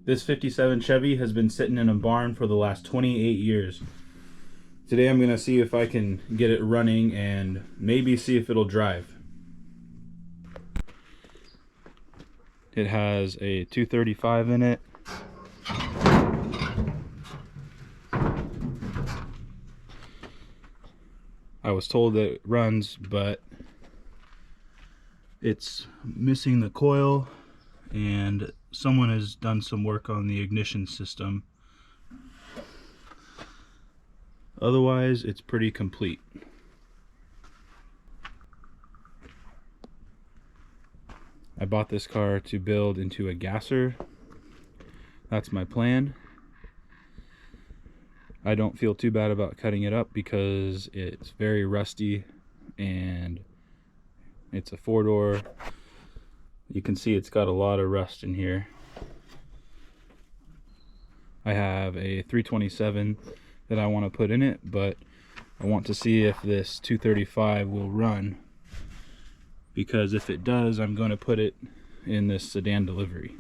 This 57 Chevy has been sitting in a barn for the last 28 years. Today I'm going to see if I can get it running and maybe see if it'll drive. It has a 235 in it. I was told that it runs, but it's missing the coil, and someone has done some work on the ignition system. Otherwise, it's pretty complete. I bought this car to build into a gasser. That's my plan. I don't feel too bad about cutting it up because it's very rusty and it's a 4-door. You can see it's got a lot of rust in here. I have a 327 that I want to put in it, but I want to see if this 235 will run, because if it does, I'm going to put it in this sedan delivery.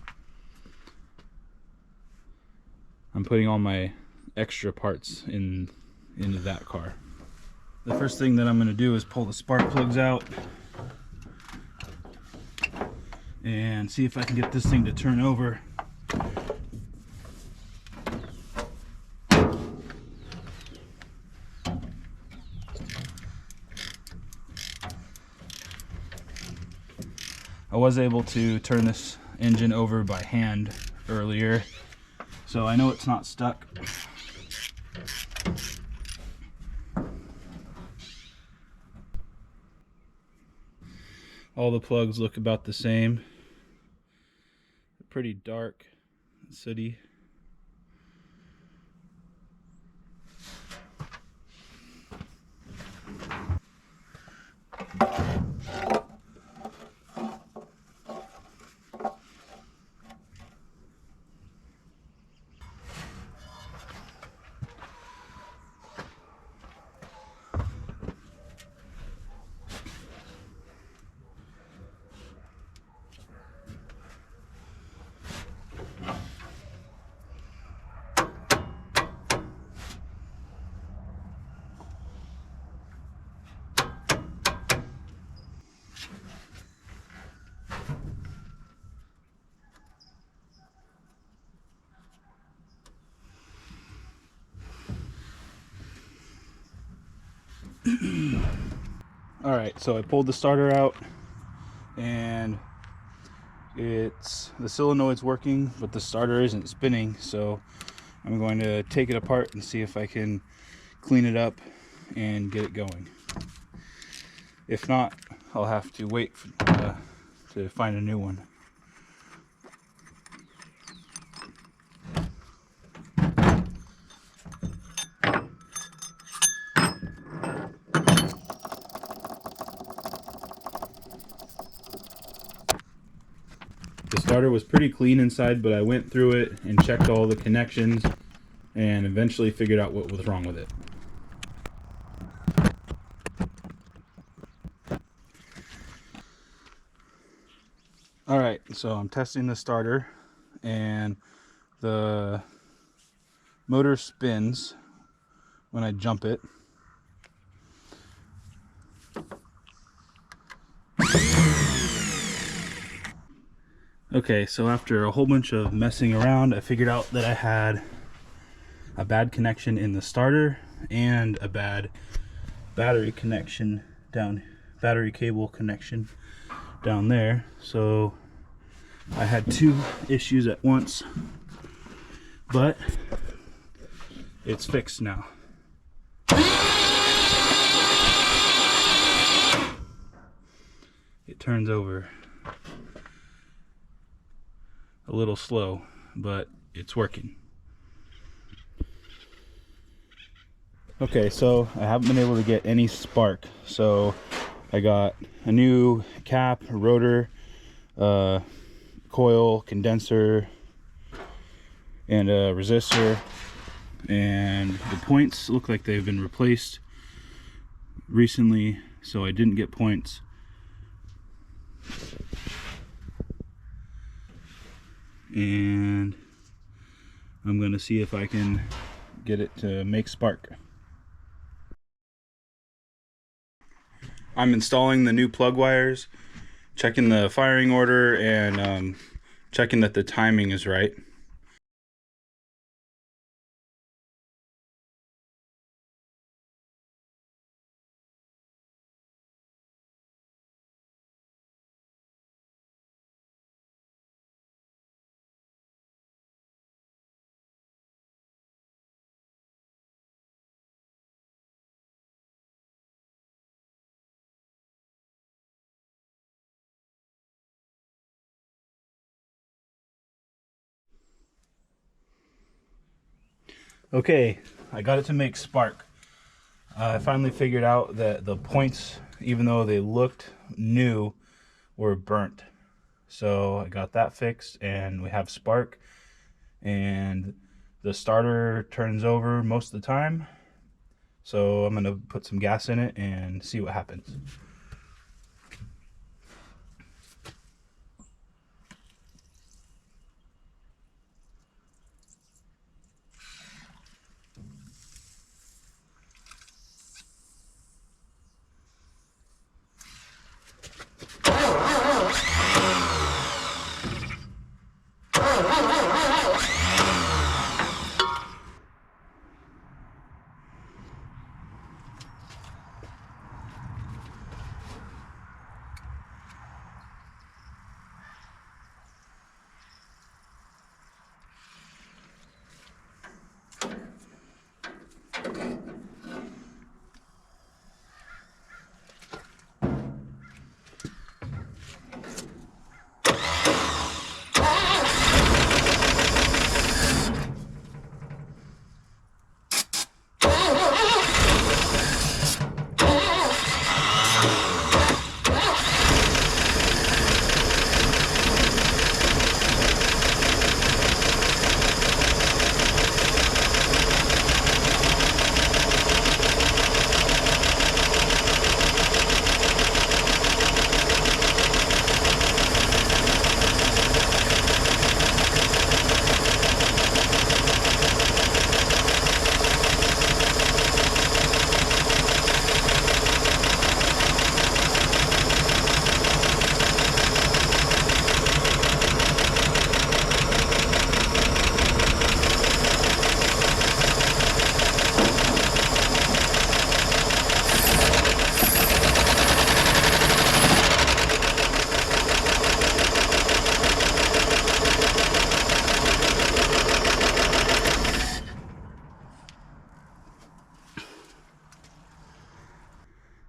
I'm putting all my extra parts into that car. The first thing that I'm going to do is pull the spark plugs out and see if I can get this thing to turn over. I was able to turn this engine over by hand earlier, so I know it's not stuck. All the plugs look about the same. Pretty dark, sooty. Alright, so I pulled the starter out and the solenoid's working, but the starter isn't spinning, so I'm going to take it apart and see if I can clean it up and get it going. If not, I'll have to wait to find a new one. The starter was pretty clean inside, but I went through it and checked all the connections and eventually figured out what was wrong with it. Alright, so I'm testing the starter and the motor spins when I jump it. Okay, so after a whole bunch of messing around, I figured out that I had a bad connection in the starter and a bad battery cable connection down there. So I had two issues at once, but it's fixed now. It turns over a little slow, but it's working. Okay, so I haven't been able to get any spark, so I got a new cap, rotor, coil, condenser, and a resistor, and the points look like they've been replaced recently, so I didn't get points. And I'm going to see if I can get it to make spark. I'm installing the new plug wires, checking the firing order, and checking that the timing is right. Okay, I got it to make spark. I finally figured out that the points, even though they looked new, were burnt. So I got that fixed and we have spark, and the starter turns over most of the time. So I'm gonna put some gas in it and see what happens.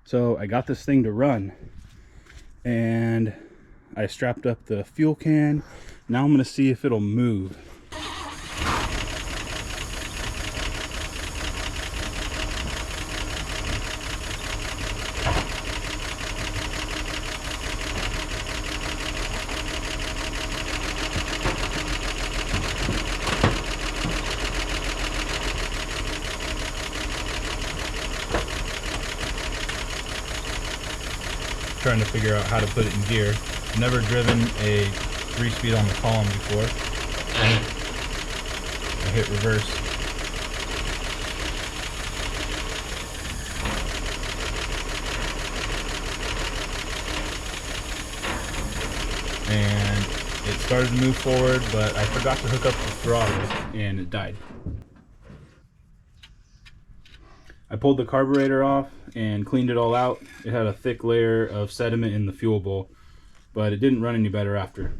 So I got this thing to run, and I strapped up the fuel can. Now I'm gonna see if it'll move. Trying to figure out how to put it in gear. I've never driven a 3-speed on the column before. I hit reverse. And it started to move forward, but I forgot to hook up the throttle and it died. I pulled the carburetor off and cleaned it all out. It had a thick layer of sediment in the fuel bowl, but it didn't run any better after.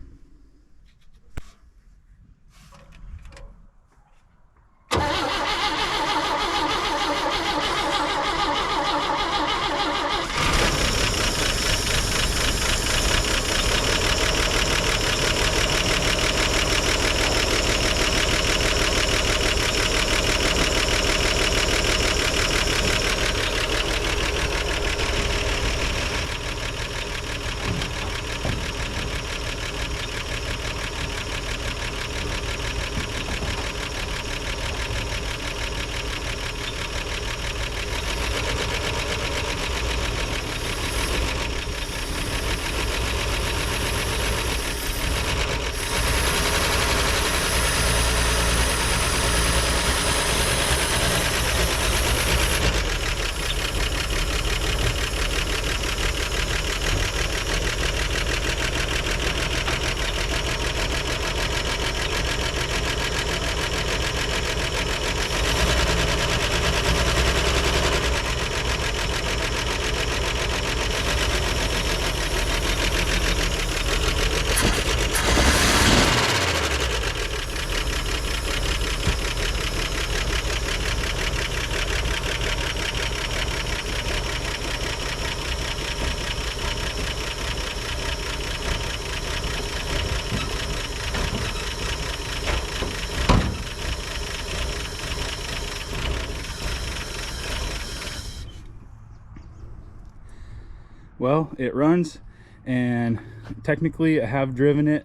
well, it runs, and technically I have driven it.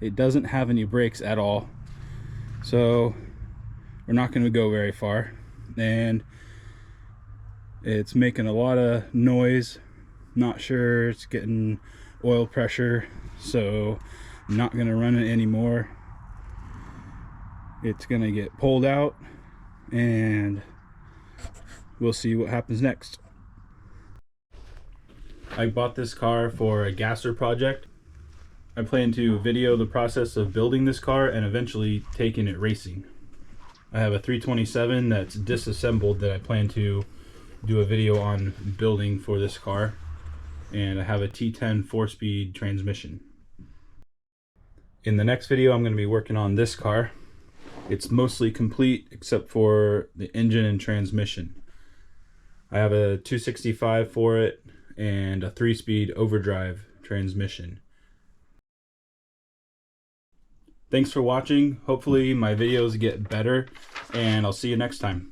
It doesn't have any brakes at all, so we're not going to go very far, and it's making a lot of noise. Not sure it's getting oil pressure, so I'm not going to run it anymore. It's going to get pulled out and we'll see what happens next. I bought this car for a gasser project. I plan to video the process of building this car and eventually taking it racing. I have a 327 that's disassembled that I plan to do a video on building for this car, and I have a T10 4-speed transmission. In the next video, I'm going to be working on this car. It's mostly complete except for the engine and transmission. I have a 265 for it and a 3-speed overdrive transmission. Thanks for watching. Hopefully my videos get better, and I'll see you next time.